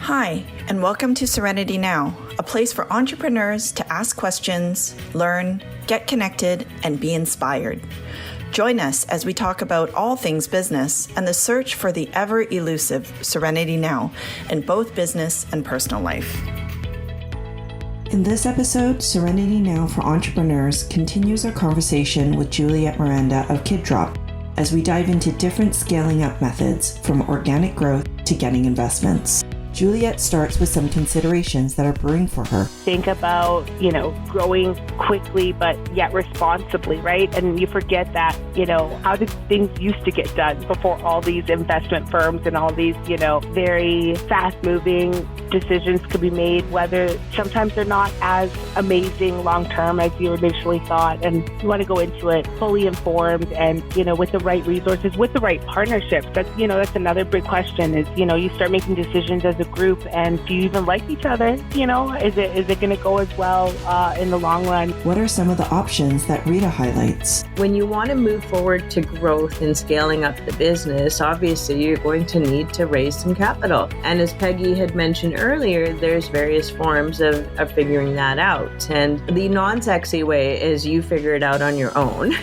Hi, and welcome to Serenity Now, a place for entrepreneurs to ask questions, learn, get connected, and be inspired. Join us as we talk about all things business and the search for the ever-elusive Serenity Now in both business and personal life. In this episode, Serenity Now for Entrepreneurs continues our conversation with Julieta Miranda of KidDrop as we dive into different scaling up methods from organic growth to getting investments. Juliet starts with some considerations that are brewing for her. Think about, growing quickly, but yet responsibly, right? And you forget that, how did things used to get done before all these investment firms and all these, very fast moving decisions could be made, whether sometimes they're not as amazing long-term as you initially thought. And you want to go into it fully informed and, with the right resources, with the right partnerships. That's another big question is, you start making decisions as a group, and do you even like each other? Is it going to go as well in the long run? What are some of the options that Rita highlights? When you want to move forward to growth and scaling up the business, obviously you're going to need to raise some capital. And as Peggy had mentioned earlier, there's various forms of figuring that out. And the non-sexy way is you figure it out on your own.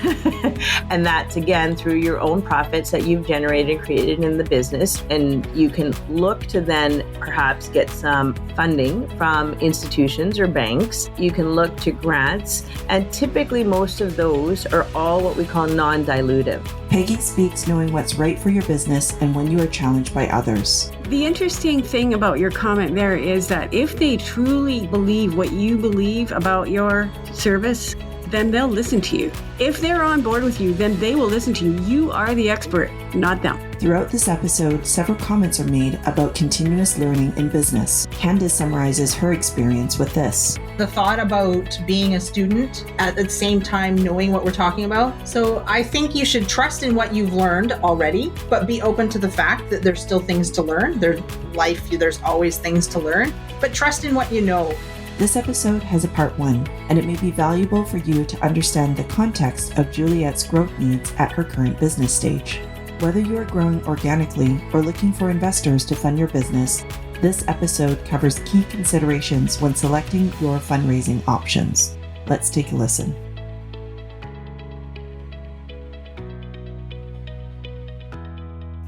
And that's again through your own profits that you've generated and created in the business. And you can look to then perhaps get some funding from institutions or banks. You can look to grants, and typically most of those are all what we call non-dilutive. Peggy speaks knowing what's right for your business and when you are challenged by others. The interesting thing about your comment there is that if they truly believe what you believe about your service, then they'll listen to you. If they're on board with you, then they will listen to you. You are the expert, not them. Throughout this episode, several comments are made about continuous learning in business. Candace summarizes her experience with this. The thought about being a student at the same time knowing what we're talking about. So I think you should trust in what you've learned already, but be open to the fact that there's still things to learn. There's always things to learn, but trust in what you know. This episode has a part 1, and it may be valuable for you to understand the context of Juliet's growth needs at her current business stage. Whether you are growing organically or looking for investors to fund your business, this episode covers key considerations when selecting your fundraising options. Let's take a listen.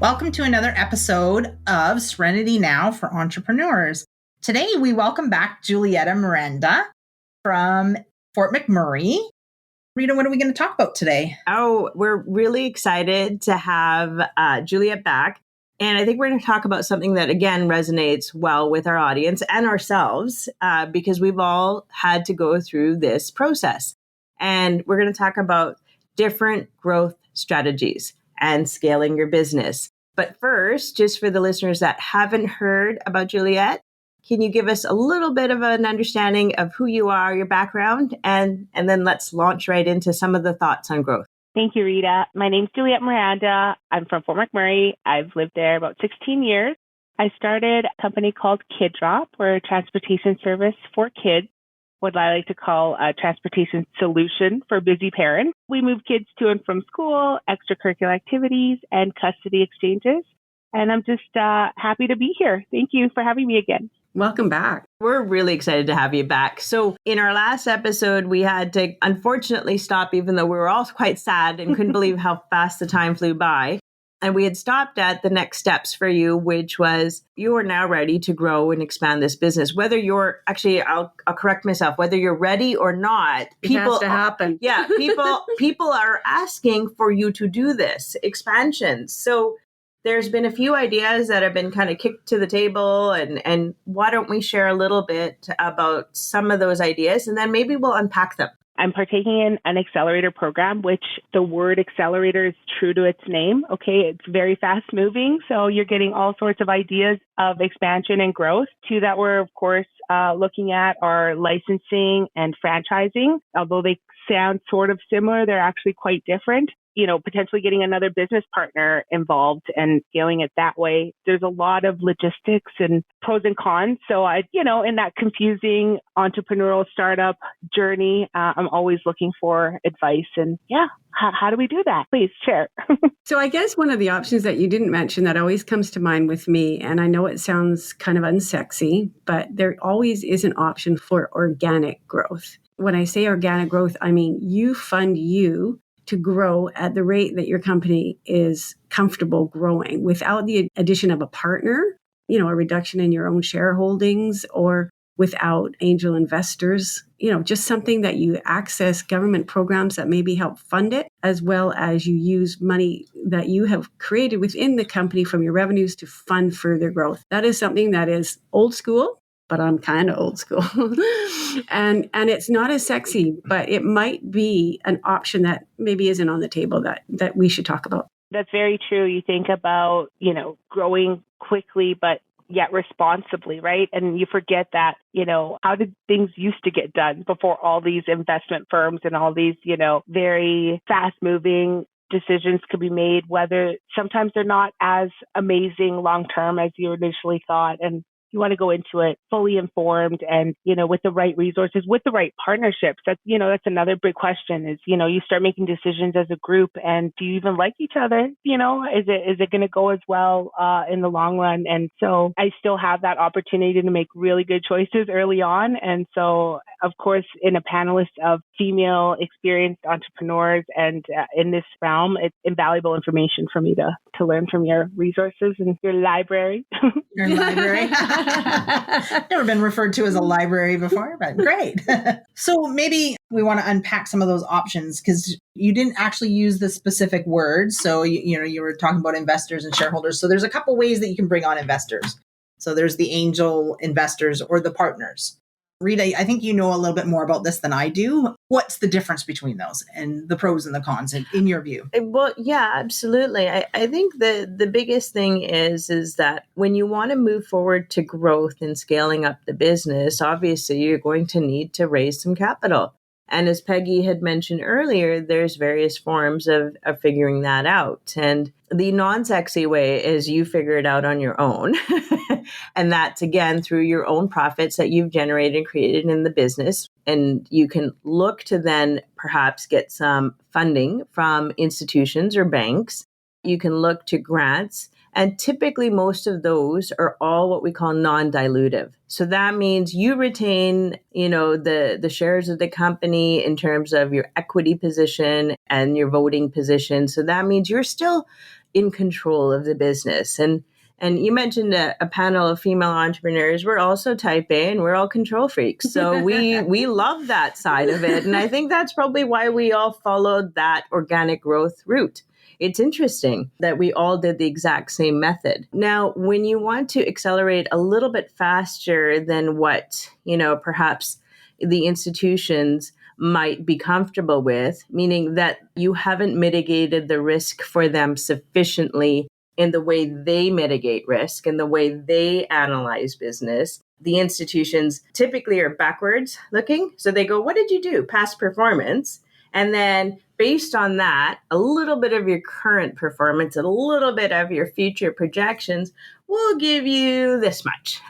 Welcome to another episode of Serenity Now for Entrepreneurs. Today, we welcome back Julieta Miranda from Fort McMurray. Rita, what are we going to talk about today? Oh, we're really excited to have Juliet back. And I think we're going to talk about something that, again, resonates well with our audience and ourselves because we've all had to go through this process. And we're going to talk about different growth strategies and scaling your business. But first, just for the listeners that haven't heard about Juliet, can you give us a little bit of an understanding of who you are, your background, and then let's launch right into some of the thoughts on growth. Thank you, Rita. My name's Julieta Miranda. I'm from Fort McMurray. I've lived there about 16 years. I started a company called KidDrop. We're a transportation service for kids, what I like to call a transportation solution for busy parents. We move kids to and from school, extracurricular activities, and custody exchanges. And I'm just happy to be here. Thank you for having me again. Welcome back. We're really excited to have you back. So in our last episode, we had to unfortunately stop, even though we were all quite sad and couldn't believe how fast the time flew by. And we had stopped at the next steps for you, which was you are now ready to grow and expand this business. Whether you're actually, I'll correct myself, whether you're ready or not, It has to happen. Yeah, people are asking for you to do this expansion. So there's been a few ideas that have been kind of kicked to the table, and why don't we share a little bit about some of those ideas, and then maybe we'll unpack them. I'm partaking in an accelerator program, which the word accelerator is true to its name. Okay, it's very fast moving, so you're getting all sorts of ideas of expansion and growth. Two that we're, of course, looking at are licensing and franchising. Although they sound sort of similar, they're actually quite different. potentially getting another business partner involved and scaling it that way. There's a lot of logistics and pros and cons. So in that confusing entrepreneurial startup journey, I'm always looking for advice. And how do we do that? Please share. So I guess one of the options that you didn't mention that always comes to mind with me, and I know it sounds kind of unsexy, but there always is an option for organic growth. When I say organic growth, I mean you fund you to grow at the rate that your company is comfortable growing without the addition of a partner, a reduction in your own shareholdings, or without angel investors, just something that you access government programs that maybe help fund it, as well as you use money that you have created within the company from your revenues to fund further growth. That is something that is old school, but I'm kind of old school. and it's not as sexy, but it might be an option that maybe isn't on the table that we should talk about. That's very true. You think about, growing quickly, but yet responsibly, right? And you forget that, how did things used to get done before all these investment firms and all these, very fast moving decisions could be made, whether sometimes they're not as amazing long-term as you initially thought. And you want to go into it fully informed and, with the right resources, with the right partnerships. That's another big question is, you start making decisions as a group and do you even like each other? Is it going to go as well in the long run? And so I still have that opportunity to make really good choices early on. And so, of course, in a panelist of female experienced entrepreneurs and in this realm, it's invaluable information for me to learn from your resources and your library. Your library. Never been referred to as a library before, but great. So maybe we want to unpack some of those options because you didn't actually use the specific words. So, you were talking about investors and shareholders. So there's a couple ways that you can bring on investors. So there's the angel investors or the partners. Rita, I think you know a little bit more about this than I do. What's the difference between those and the pros and the cons in your view? Well, yeah, absolutely. I think the biggest thing is that when you want to move forward to growth and scaling up the business, obviously you're going to need to raise some capital. And as Peggy had mentioned earlier, there's various forms of figuring that out. And the non-sexy way is you figure it out on your own. And that's, again, through your own profits that you've generated and created in the business. And you can look to then perhaps get some funding from institutions or banks. You can look to grants. And typically, most of those are all what we call non-dilutive. So that means you retain, the shares of the company in terms of your equity position and your voting position. So that means you're still in control of the business. And you mentioned a panel of female entrepreneurs. We're also type A and we're all control freaks. So we love that side of it. And I think that's probably why we all followed that organic growth route. It's interesting that we all did the exact same method. Now, when you want to accelerate a little bit faster than what, perhaps the institutions might be comfortable with, meaning that you haven't mitigated the risk for them sufficiently in the way they mitigate risk and the way they analyze business. The institutions typically are backwards looking. So they go, what did you do? Past performance. And then based on that, a little bit of your current performance and a little bit of your future projections will give you this much.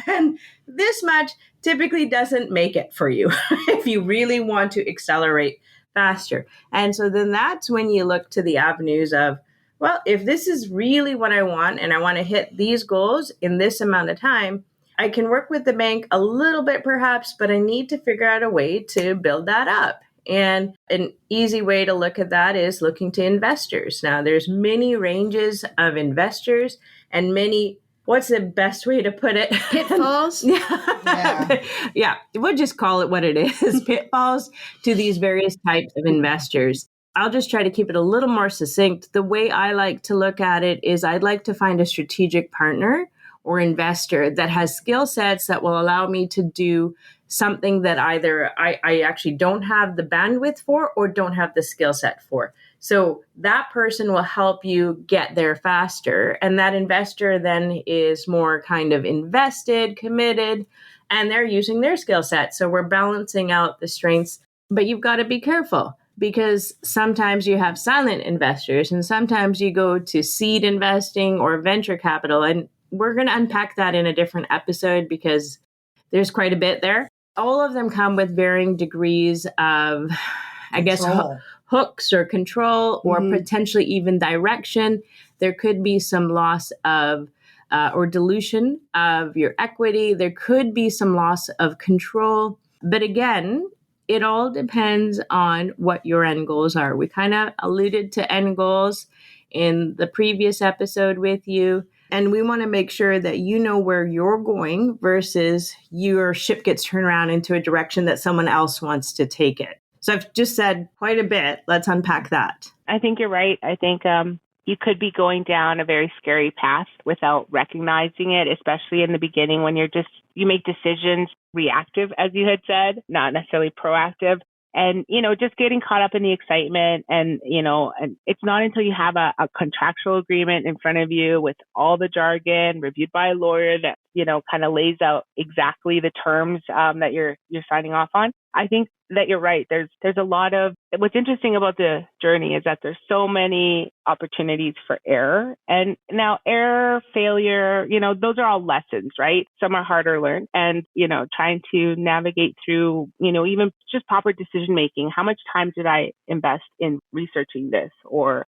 And this much typically doesn't make it for you if you really want to accelerate faster. And so then that's when you look to the avenues of, well, if this is really what I want and I want to hit these goals in this amount of time, I can work with the bank a little bit perhaps, but I need to figure out a way to build that up. And an easy way to look at that is looking to investors. Now, there's many ranges of investors and many, what's the best way to put it? Pitfalls? Yeah, we'll just call it what it is, pitfalls to these various types of investors. I'll just try to keep it a little more succinct. The way I like to look at it is I'd like to find a strategic partner or investor that has skill sets that will allow me to do something that either I actually don't have the bandwidth for or don't have the skill set for. So that person will help you get there faster. And that investor then is more kind of invested, committed, and they're using their skill set. So we're balancing out the strengths, but you've got to be careful because sometimes you have silent investors and sometimes you go to seed investing or venture capital. And we're going to unpack that in a different episode because there's quite a bit there. All of them come with varying degrees of, hooks or control or potentially even direction. There could be some loss of or dilution of your equity. There could be some loss of control. But again, it all depends on what your end goals are. We kind of alluded to end goals in the previous episode with you. And we want to make sure that you know where you're going versus your ship gets turned around into a direction that someone else wants to take it. So I've just said quite a bit. Let's unpack that. I think you're right. I think you could be going down a very scary path without recognizing it, especially in the beginning when you make decisions reactive, as you had said, not necessarily proactive. And, just getting caught up in the excitement and it's not until you have a contractual agreement in front of you with all the jargon reviewed by a lawyer that, kind of lays out exactly the terms that you're signing off on. I think that you're right. There's a lot of, what's interesting about the journey is that there's so many opportunities for error. And now error, failure, those are all lessons, right? Some are harder learned. And, trying to navigate through, even just proper decision making. How much time did I invest in researching this? Or,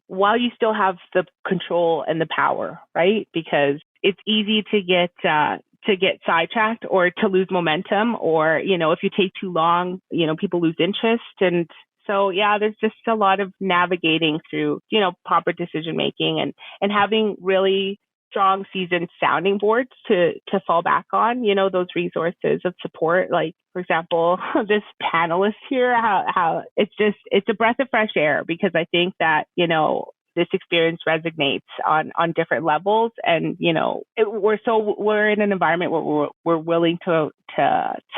while you still have the control and the power, right? Because it's easy to get sidetracked or to lose momentum, or, if you take too long, people lose interest. And so, there's just a lot of navigating through, proper decision making and having really strong, seasoned sounding boards to fall back on, those resources of support. Like, for example, this panelist here, how it's a breath of fresh air, because I think that, this experience resonates on different levels. And, we're in an environment where we're willing to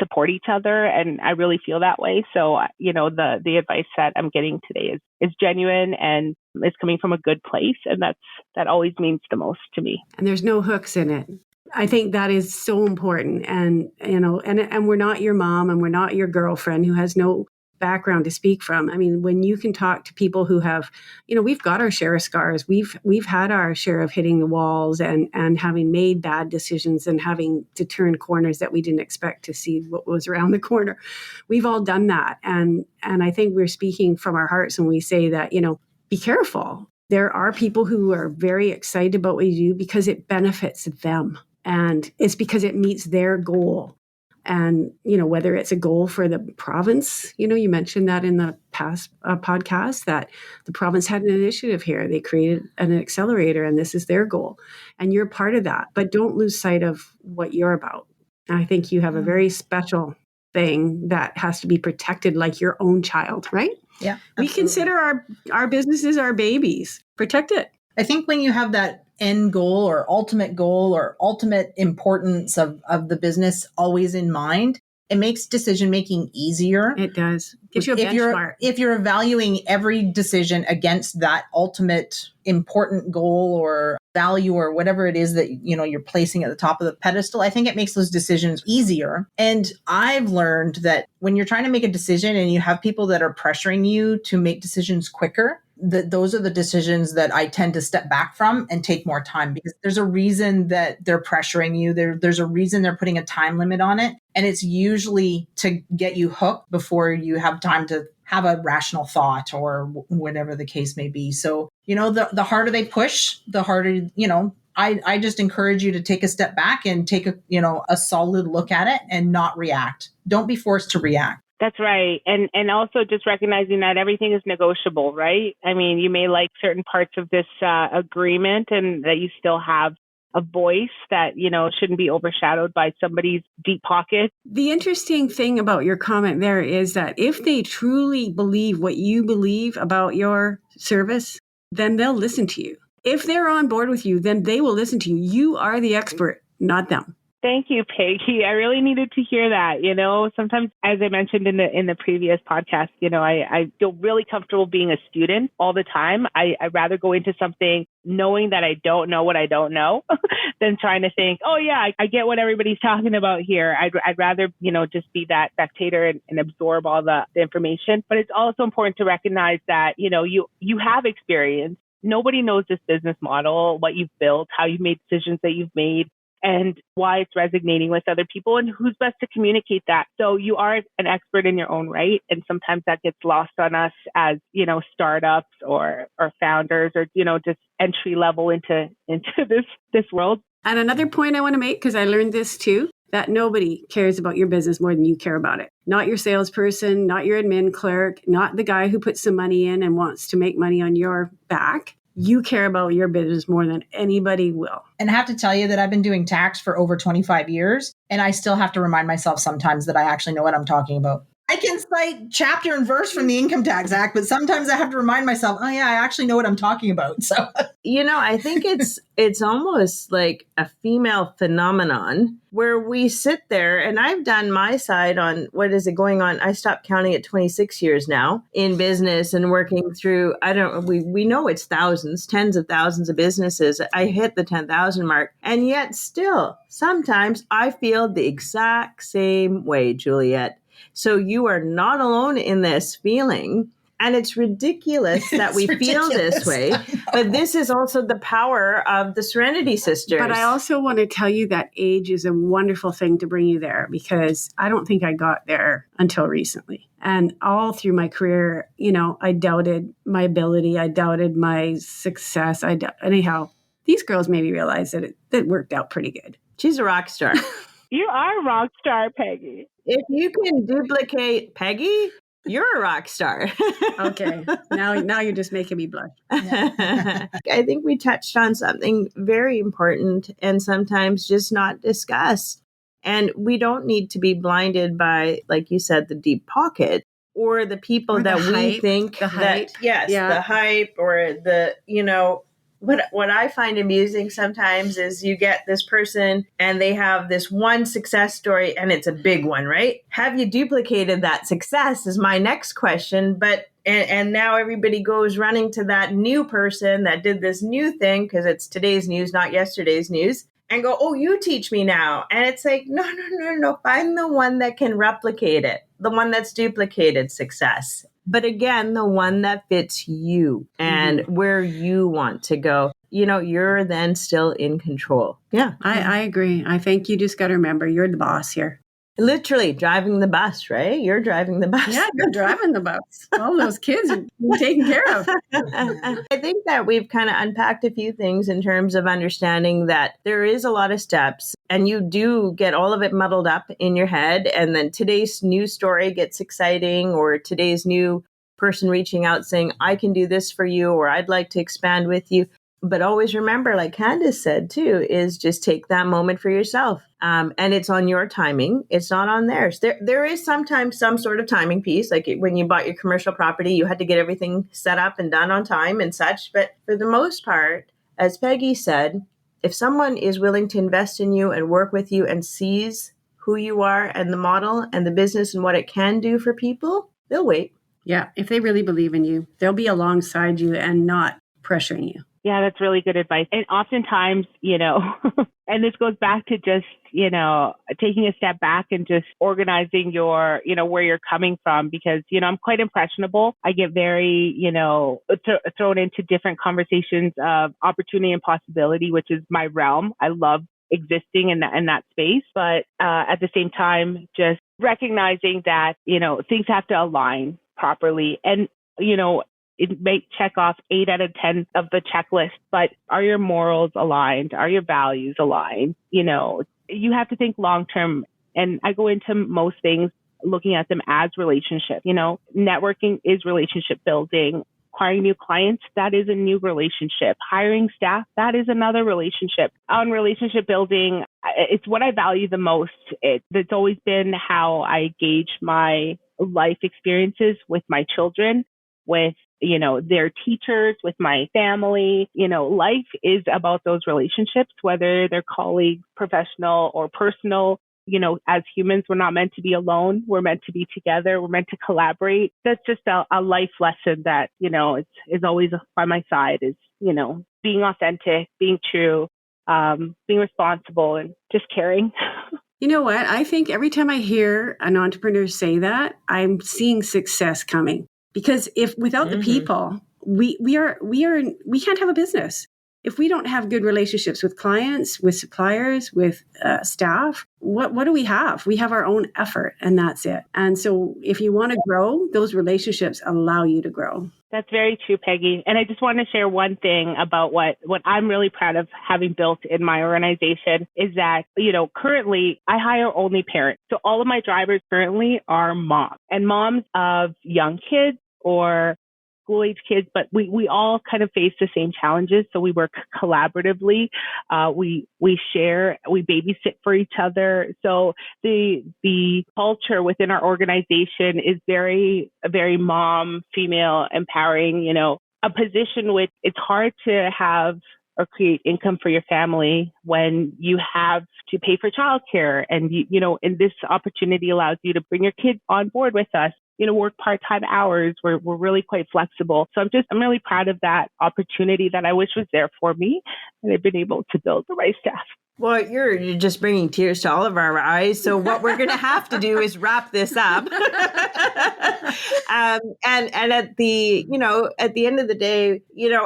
support each other. And I really feel that way. So, the advice that I'm getting today is genuine and is coming from a good place. And that always means the most to me. And there's no hooks in it. I think that is so important. And, and we're not your mom and we're not your girlfriend who has no background to speak from. I mean, when you can talk to people who have, we've got our share of scars. We've had our share of hitting the walls and having made bad decisions and having to turn corners that we didn't expect to see what was around the corner. We've all done that. And I think we're speaking from our hearts when we say that, be careful. There are people who are very excited about what you do because it benefits them. And it's because it meets their goal. And, whether it's a goal for the province, you mentioned that in the past podcast that the province had an initiative here. They created an accelerator and this is their goal. And you're part of that. But don't lose sight of what you're about. And I think you have a very special thing that has to be protected like your own child, right? Yeah. Absolutely. We consider our businesses our babies. Protect it. I think when you have that end goal or ultimate importance of the business always in mind, it makes decision making easier. It does. Gives you a benchmark. If you're evaluating every decision against that ultimate important goal or value or whatever it is that you're placing at the top of the pedestal, I think it makes those decisions easier. And I've learned that when you're trying to make a decision and you have people that are pressuring you to make decisions quicker, those are the decisions that I tend to step back from and take more time, because there's a reason that they're pressuring you. There's a reason they're putting a time limit on it. And it's usually to get you hooked before you have time to have a rational thought or whatever the case may be. So, the harder they push, the harder, I just encourage you to take a step back and take a solid look at it and not react. Don't be forced to react. That's right. And also just recognizing that everything is negotiable, right? I mean, you may like certain parts of this agreement and that you still have a voice that, shouldn't be overshadowed by somebody's deep pocket. The interesting thing about your comment there is that if they truly believe what you believe about your service, then they'll listen to you. If they're on board with you, then they will listen to you. You are the expert, not them. Thank you, Peggy. I really needed to hear that. Sometimes, as I mentioned in the previous podcast, I feel really comfortable being a student all the time. I'd rather go into something knowing that I don't know what I don't know than trying to think, oh yeah, I get what everybody's talking about here. I'd rather, just be that spectator and absorb all the information. But it's also important to recognize that, you have experience. Nobody knows this business model, what you've built, how you've made decisions that you've made, and why it's resonating with other people and who's best to communicate that. So you are an expert in your own right. And sometimes that gets lost on us as, startups or founders or, just entry level into this world. And another point I want to make, because I learned this too, that nobody cares about your business more than you care about it. Not your salesperson, not your admin clerk, not the guy who puts some money in and wants to make money on your back. You care about your business more than anybody will. And I have to tell you that I've been doing tax for over 25 years, and I still have to remind myself sometimes that I actually know what I'm talking about. I can cite chapter and verse from the Income Tax Act, but sometimes I have to remind myself, oh yeah, I actually know what I'm talking about. So, I think it's almost like a female phenomenon where we sit there, and I've done my side on what is it going on. I stopped counting at 26 years now in business and working through, we know it's thousands, tens of thousands of businesses. I hit the 10,000 mark. And yet still, sometimes I feel the exact same way, Juliet. So you are not alone in this feeling. And it's ridiculous that we feel this way. But this is also the power of the Serenity Sisters. But I also want to tell you that age is a wonderful thing to bring you there, because I don't think I got there until recently. And all through my career, I doubted my ability. I doubted my success. Anyhow, these girls made me realize that it worked out pretty good. She's a rock star. You are a rock star, Peggy. If you can duplicate Peggy, you're a rock star. Okay. Now you're just making me blush. I think we touched on something very important and sometimes just not discussed. And we don't need to be blinded by, like you said, the deep pocket or the people or that we think the hype. The hype or the, What I find amusing sometimes is you get this person and they have this one success story and it's a big one, right? Have you duplicated that success is my next question. But and now everybody goes running to that new person that did this new thing because it's today's news, not yesterday's news, and go, oh, you teach me now. And it's like, no. Find the one that can replicate it, the one that's duplicated success. But again, the one that fits you and where you want to go, you're then still in control. Yeah. I agree. I think you just got to remember you're the boss here. Literally driving the bus, right? You're driving the bus. Yeah, you're driving the bus. All those kids are taken care of. I think that we've kind of unpacked a few things in terms of understanding that there is a lot of steps and you do get all of it muddled up in your head. And then today's news story gets exciting, or today's new person reaching out saying, I can do this for you, or I'd like to expand with you. But always remember, like Candace said too, is just take that moment for yourself. And it's on your timing. It's not on theirs. There is sometimes some sort of timing piece. Like when you bought your commercial property, you had to get everything set up and done on time and such. But for the most part, as Peggy said, if someone is willing to invest in you and work with you and sees who you are and the model and the business and what it can do for people, they'll wait. Yeah. If they really believe in you, they'll be alongside you and not pressuring you. Yeah, that's really good advice. And oftentimes, and this goes back to just, taking a step back and just organizing your, where you're coming from, because, I'm quite impressionable. I get very, thrown into different conversations of opportunity and possibility, which is my realm. I love existing in that space. But at the same time, just recognizing that, things have to align properly. And, it may check off 8 out of 10 of the checklist, but are your morals aligned? Are your values aligned? You have to think long-term. And I go into most things looking at them as relationship. Networking is relationship building. Acquiring new clients, that is a new relationship. Hiring staff, that is another relationship. On relationship building, it's what I value the most. It's always been how I gauge my life experiences with my children, with their teachers, with my family. Life is about those relationships, whether they're colleagues, professional or personal. As humans, we're not meant to be alone. We're meant to be together. We're meant to collaborate. That's just a life lesson that, is always by my side is, being authentic, being true, being responsible, and just caring. You know what? I think every time I hear an entrepreneur say that, I'm seeing success coming. Because if without the people, we can't have a business. If we don't have good relationships with clients, with suppliers, with staff, what do we have? We have our own effort, and that's it. And so if you want to grow, those relationships allow you to grow. That's very true, Peggy. And I just want to share one thing about what I'm really proud of having built in my organization is that, currently I hire only parents. So all of my drivers currently are moms and moms of young kids or school-age kids, but we all kind of face the same challenges. So we work collaboratively. We share, we babysit for each other. So the culture within our organization is very, very mom, female, empowering, a position which it's hard to have or create income for your family when you have to pay for childcare. And, and this opportunity allows you to bring your kids on board with us, work part-time hours. We're really quite flexible. So I'm really proud of that opportunity that I wish was there for me. And I've been able to build the right staff. Well, you're just bringing tears to all of our eyes. So what we're going to have to do is wrap this up. And at the end of the day,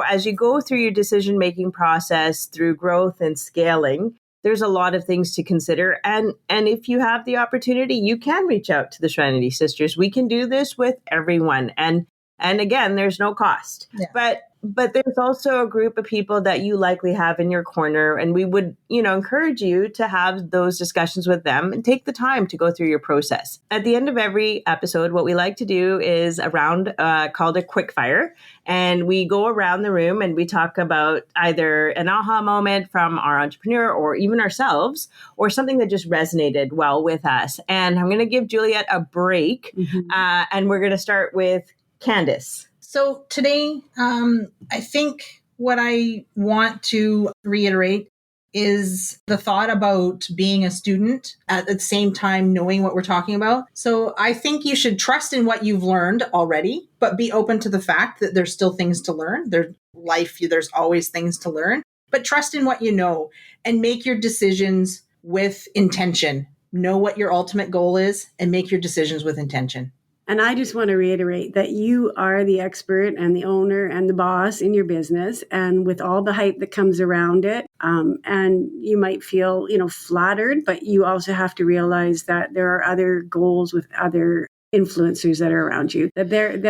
as you go through your decision-making process through growth and scaling, there's a lot of things to consider. And if you have the opportunity, you can reach out to the Serenity Sisters. We can do this with everyone. And again, there's no cost. Yeah. But there's also a group of people that you likely have in your corner. And we would, encourage you to have those discussions with them and take the time to go through your process. At the end of every episode, what we like to do is a round called a quick fire. And we go around the room and we talk about either an aha moment from our entrepreneur or even ourselves, or something that just resonated well with us. And I'm going to give Juliet a break. And we're going to start with Candace. So today, I think what I want to reiterate is the thought about being a student at the same time knowing what we're talking about. So I think you should trust in what you've learned already, but be open to the fact that there's still things to learn. There's always things to learn, but trust in what you know and make your decisions with intention. Know what your ultimate goal is and make your decisions with intention. And I just want to reiterate that you are the expert and the owner and the boss in your business, and with all the hype that comes around it. And you might feel, flattered, but you also have to realize that there are other goals with other influencers that are around you, that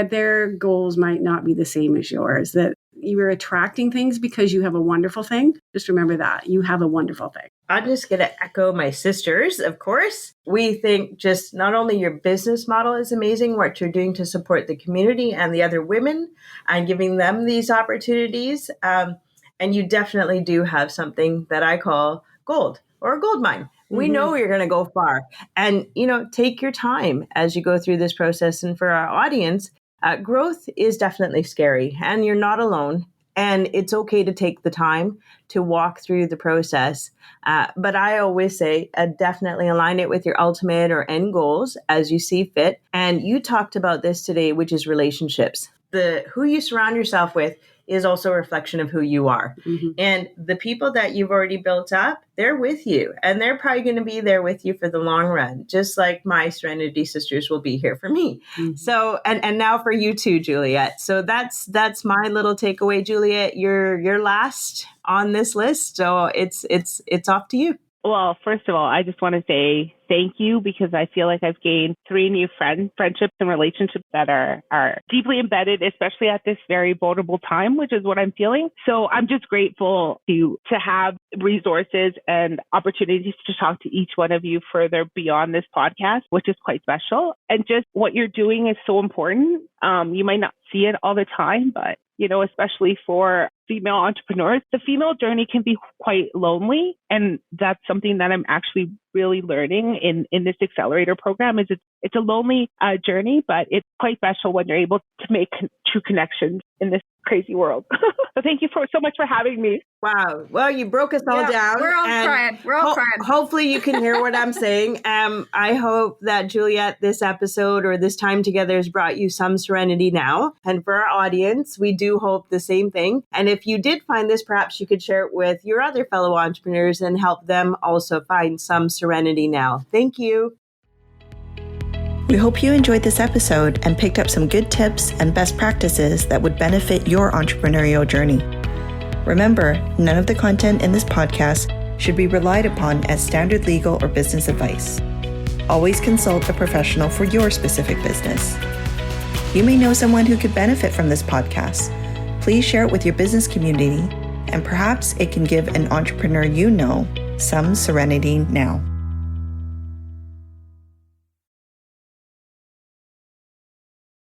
their goals might not be the same as yours, that you are attracting things because you have a wonderful thing. Just remember that you have a wonderful thing. I'm just going to echo my sisters, of course. We think just not only your business model is amazing, what you're doing to support the community and the other women and giving them these opportunities. And you definitely do have something that I call gold or a gold mine. We know you're going to go far. And, take your time as you go through this process. And for our audience, growth is definitely scary and you're not alone. And it's okay to take the time to walk through the process. But I always say, definitely align it with your ultimate or end goals as you see fit. And you talked about this today, which is relationships. Who you surround yourself with is also a reflection of who you are. And the people that you've already built up, they're with you. And they're probably going to be there with you for the long run, just like my Serenity Sisters will be here for me. So, and now for you too, Juliet. So that's my little takeaway, Juliet. You're last on this list. So it's off to you. Well, first of all, I just want to say thank you, because I feel like I've gained 3 new friendships and relationships that are deeply embedded, especially at this very vulnerable time, which is what I'm feeling. So I'm just grateful to have resources and opportunities to talk to each one of you further beyond this podcast, which is quite special. And just what you're doing is so important. You might not see it all the time, but especially for female entrepreneurs, the female journey can be quite lonely. And that's something that I'm actually really learning in this accelerator program is it's a lonely journey, but it's quite special when you're able to make true connections in this crazy world. So thank you so much for having me. Wow. Well, you broke us all down. We're all crying. We're all crying. Hopefully you can hear what I'm saying. I hope that, Juliet, this episode or this time together has brought you some serenity now. And for our audience, we do hope the same thing. And if you did find this, perhaps you could share it with your other fellow entrepreneurs and help them also find some serenity now. Thank you. We hope you enjoyed this episode and picked up some good tips and best practices that would benefit your entrepreneurial journey. Remember, none of the content in this podcast should be relied upon as standard legal or business advice. Always consult a professional for your specific business. You may know someone who could benefit from this podcast. Please share it with your business community, and perhaps it can give an entrepreneur you know some serenity now.